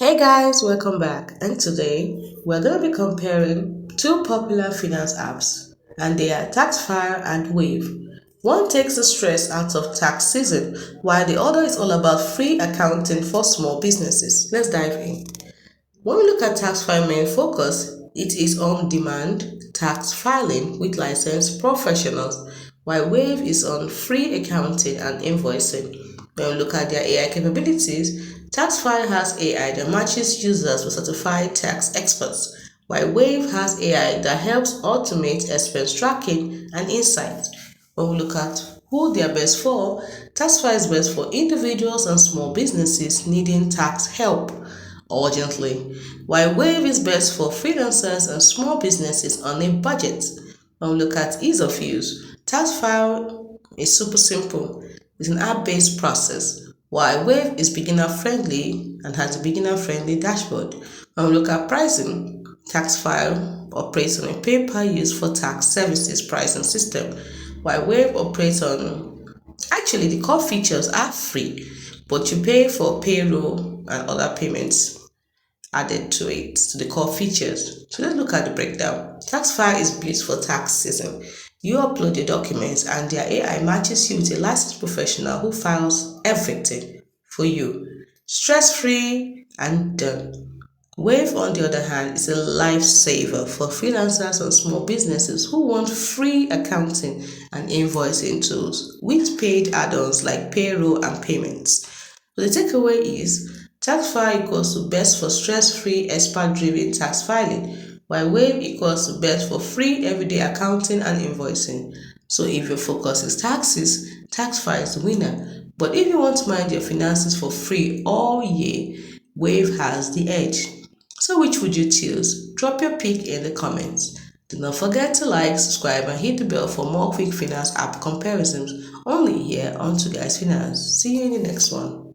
Hey guys, welcome back. And today we're going to be comparing two popular finance apps, and they are Taxfyle and Wave. One takes the stress out of tax season, while the other is all about free accounting for small businesses. Let's dive in. When we look at Taxfyle main focus, it is on demand tax filing with licensed professionals, while Wave is on free accounting and invoicing. When we look at their AI capabilities, Taxfile has AI that matches users with certified tax experts, while Wave has AI that helps automate expense tracking and insights. When we look at who they are best for, Taxfile is best for individuals and small businesses needing tax help urgently, while Wave is best for freelancers and small businesses on a budget. When we look at ease of use, Taxfile is super simple. It's an app-based process, while Wave is beginner-friendly and has a beginner-friendly dashboard. When we look at pricing, Taxfile operates on a pay-per-use for tax services pricing system, while Wave operates on actually the core features are free, but you pay for payroll and other payments added to it, to the core features. So let's look at the breakdown. Taxfile is built for tax season. You upload your documents and their AI matches you with a licensed professional who files everything for you. Stress-free and done. Wave, on the other hand, is a lifesaver for freelancers and small businesses who want free accounting and invoicing tools with paid add-ons like payroll and payments. So the takeaway is Taxfile equals to best for stress-free, expert-driven tax filing, while Wave equals to best for free everyday accounting and invoicing. So if your focus is taxes, Taxfile is the winner. But if you want to manage your finances for free all year, Wave has the edge. So which would you choose? Drop your pick in the comments. Do not forget to like, subscribe, and hit the bell for more quick finance app comparisons only here on Twoguysfinance. See you in the next one.